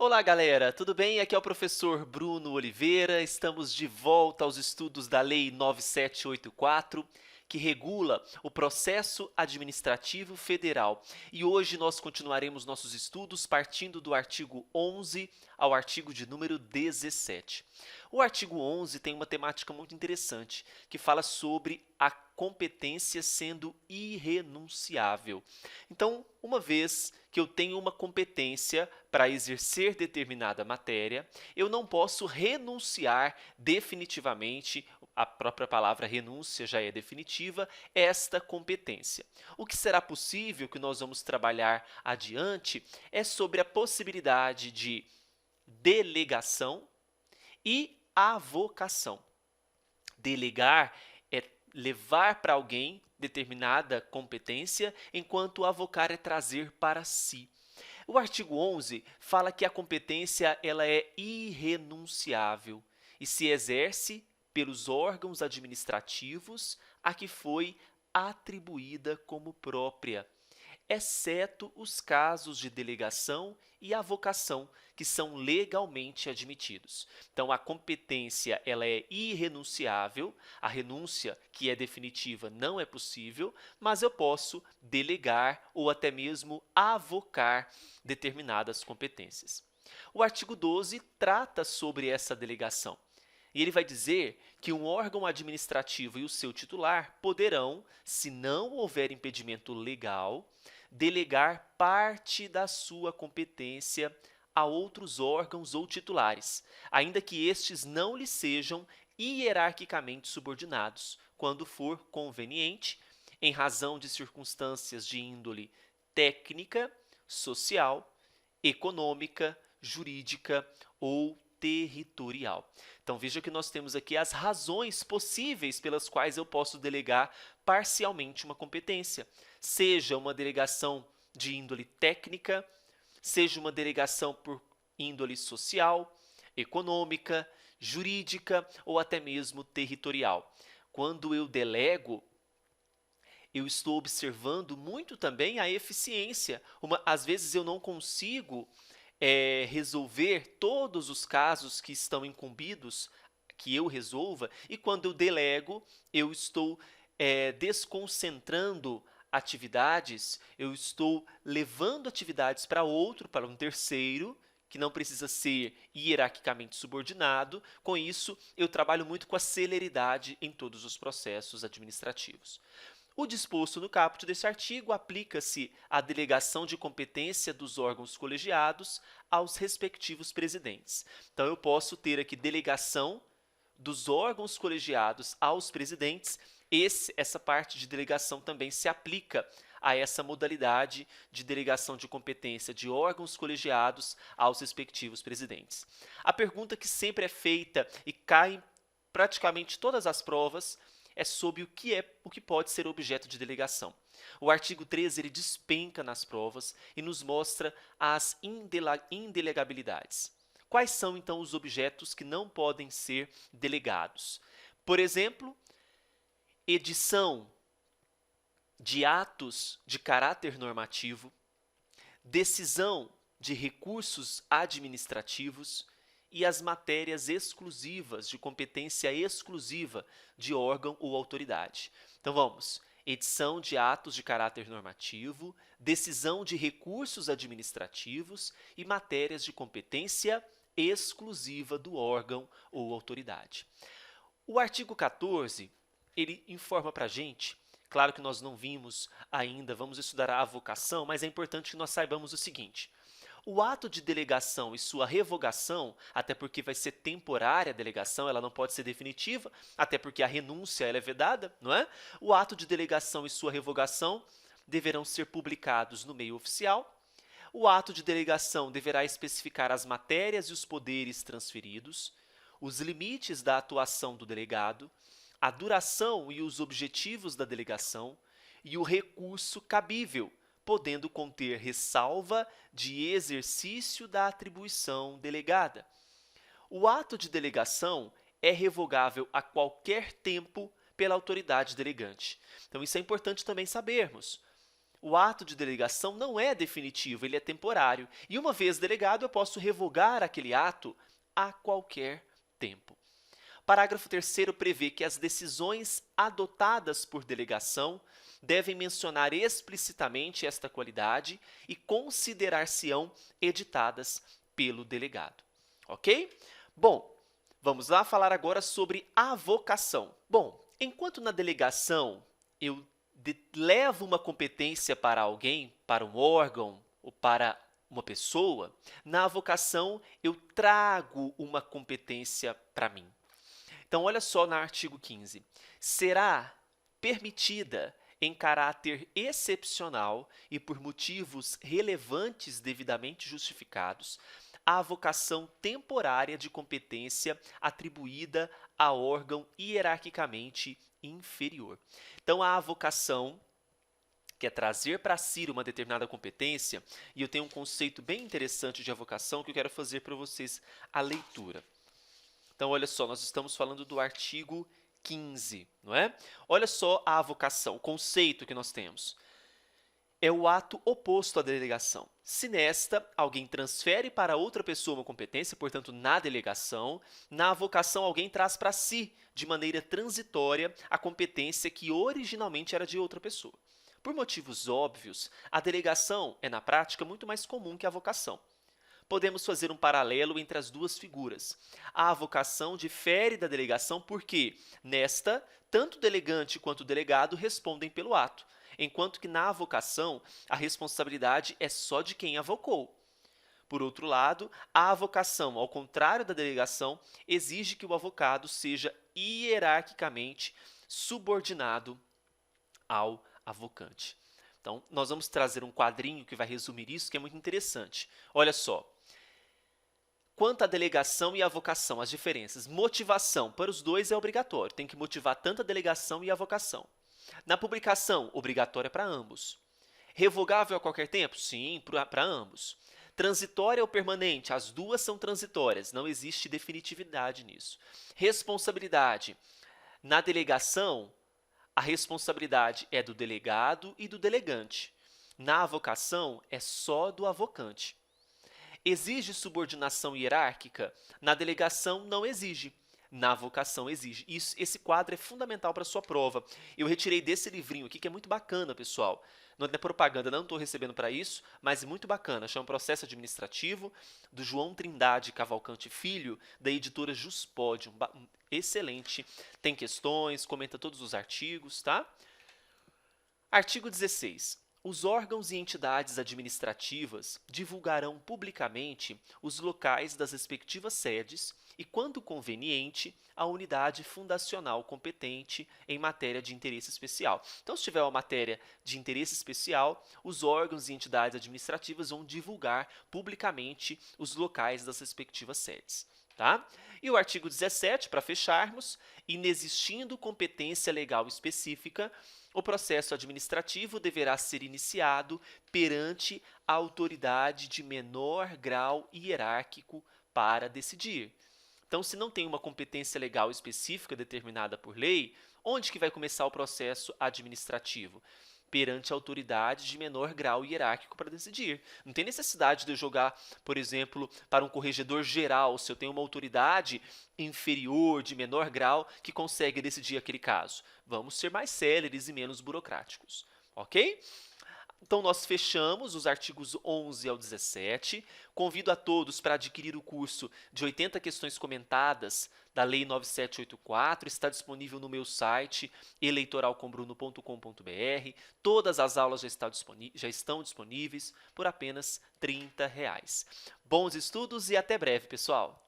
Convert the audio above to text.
Olá, galera, tudo bem? Aqui é o professor Bruno Oliveira. Estamos de volta aos estudos da Lei 9784, que regula o processo administrativo federal. E hoje nós continuaremos nossos estudos partindo do artigo 11 ao artigo de número 17. O artigo 11 tem uma temática muito interessante, que fala sobre a competência sendo irrenunciável. Então, uma vez que eu tenho uma competência para exercer determinada matéria, eu não posso renunciar definitivamente, a própria palavra renúncia já é definitiva, esta competência. O que será possível que nós vamos trabalhar adiante é sobre a possibilidade de delegação e avocação. Delegar é levar para alguém determinada competência, enquanto avocar é trazer para si. O artigo 11 fala que a competência ela é irrenunciável e se exerce pelos órgãos administrativos a que foi atribuída como própria, exceto os casos de delegação e avocação, que são legalmente admitidos. Então, a competência ela é irrenunciável, a renúncia, que é definitiva, não é possível, mas eu posso delegar ou até mesmo avocar determinadas competências. O artigo 12 trata sobre essa delegação. E ele vai dizer que um órgão administrativo e o seu titular poderão, se não houver impedimento legal, delegar parte da sua competência a outros órgãos ou titulares, ainda que estes não lhe sejam hierarquicamente subordinados, quando for conveniente, em razão de circunstâncias de índole técnica, social, econômica, jurídica ou territorial. Então veja que nós temos aqui as razões possíveis pelas quais eu posso delegar parcialmente uma competência, seja uma delegação de índole técnica, seja uma delegação por índole social, econômica, jurídica ou até mesmo territorial. Quando eu delego, eu estou observando muito também a eficiência. Às vezes eu não consigo resolver todos os casos que estão incumbidos, que eu resolva, e quando eu delego, eu estou desconcentrando atividades, eu estou levando atividades para um terceiro, que não precisa ser hierarquicamente subordinado. Com isso, eu trabalho muito com a celeridade em todos os processos administrativos. O disposto no caput deste artigo aplica-se à delegação de competência dos órgãos colegiados aos respectivos presidentes. Então, eu posso ter aqui delegação dos órgãos colegiados aos presidentes. Essa parte de delegação também se aplica a essa modalidade de delegação de competência de órgãos colegiados aos respectivos presidentes. A pergunta que sempre é feita e cai em praticamente todas as provas é sobre o que pode ser objeto de delegação. O artigo 13 ele despenca nas provas e nos mostra as indelegabilidades. Quais são, então, os objetos que não podem ser delegados? Por exemplo, edição de atos de caráter normativo, decisão de recursos administrativos e as matérias exclusivas, de competência exclusiva de órgão ou autoridade. Então vamos, edição de atos de caráter normativo, decisão de recursos administrativos e matérias de competência exclusiva do órgão ou autoridade. O artigo 14, ele informa para a gente, claro que nós não vimos ainda, vamos estudar a avocação, mas é importante que nós saibamos o seguinte: o ato de delegação e sua revogação, até porque vai ser temporária a delegação, ela não pode ser definitiva, até porque a renúncia ela é vedada, não é? O ato de delegação e sua revogação deverão ser publicados no meio oficial. O ato de delegação deverá especificar as matérias e os poderes transferidos, os limites da atuação do delegado, a duração e os objetivos da delegação e o recurso cabível, podendo conter ressalva de exercício da atribuição delegada. O ato de delegação é revogável a qualquer tempo pela autoridade delegante. Então, isso é importante também sabermos. o ato de delegação não é definitivo, ele é temporário. E uma vez delegado, eu posso revogar aquele ato a qualquer tempo. Parágrafo 3º prevê que as decisões adotadas por delegação devem mencionar explicitamente esta qualidade e considerar-se-ão editadas pelo delegado. Ok? Bom, vamos lá falar agora sobre avocação. Bom, enquanto na delegação eu levo uma competência para alguém, para um órgão ou para uma pessoa, na avocação eu trago uma competência para mim. Então, olha só no artigo 15. Será permitida, em caráter excepcional e por motivos relevantes devidamente justificados, a avocação temporária de competência atribuída a órgão hierarquicamente inferior. Então, a avocação, que é trazer para si uma determinada competência, e eu tenho um conceito bem interessante de avocação que eu quero fazer para vocês a leitura. Então, olha só, nós estamos falando do artigo 15, não é? Olha só a avocação, o conceito que nós temos. É o ato oposto à delegação. Se nesta, alguém transfere para outra pessoa uma competência, portanto, na delegação, na avocação, alguém traz para si, de maneira transitória, a competência que originalmente era de outra pessoa. Por motivos óbvios, a delegação é, na prática, muito mais comum que a avocação. Podemos fazer um paralelo entre as duas figuras. A avocação difere da delegação porque, nesta, tanto o delegante quanto o delegado respondem pelo ato, enquanto que na avocação a responsabilidade é só de quem avocou. Por outro lado, a avocação, ao contrário da delegação, exige que o avocado seja hierarquicamente subordinado ao avocante. Então, nós vamos trazer um quadrinho que vai resumir isso, que é muito interessante. Olha só. Quanto à delegação e à avocação, as diferenças. Motivação, para os dois é obrigatório, tem que motivar tanto a delegação e a avocação. Na publicação, obrigatória para ambos. Revogável a qualquer tempo? Sim, para ambos. Transitória ou permanente? As duas são transitórias, não existe definitividade nisso. Responsabilidade. Na delegação, a responsabilidade é do delegado e do delegante. Na avocação, é só do avocante. Exige subordinação hierárquica? Na delegação, não exige. Na avocação, exige. Esse quadro é fundamental para a sua prova. Eu retirei desse livrinho aqui, que é muito bacana, pessoal. Não é propaganda, não estou recebendo para isso, mas é muito bacana. Chama Processo Administrativo, do João Trindade Cavalcante Filho, da editora Juspod. Excelente. Tem questões, comenta todos os artigos, tá? Artigo 16. Os órgãos e entidades administrativas divulgarão publicamente os locais das respectivas sedes e, quando conveniente, a unidade fundacional competente em matéria de interesse especial. Então, se tiver uma matéria de interesse especial, os órgãos e entidades administrativas vão divulgar publicamente os locais das respectivas sedes. Tá? E o artigo 17, para fecharmos, inexistindo competência legal específica, o processo administrativo deverá ser iniciado perante a autoridade de menor grau hierárquico para decidir. Então, se não tem uma competência legal específica determinada por lei, onde que vai começar o processo administrativo? Perante a autoridade de menor grau hierárquico para decidir. Não tem necessidade de eu jogar, por exemplo, para um corregedor geral, se eu tenho uma autoridade inferior, de menor grau, que consegue decidir aquele caso. Vamos ser mais céleres e menos burocráticos, ok? Então, nós fechamos os artigos 11 ao 17. Convido a todos para adquirir o curso de 80 questões comentadas da Lei 9784. Está disponível no meu site, eleitoralcombruno.com.br. Todas as aulas já estão disponíveis por apenas R$ 30. Bons estudos e até breve, pessoal!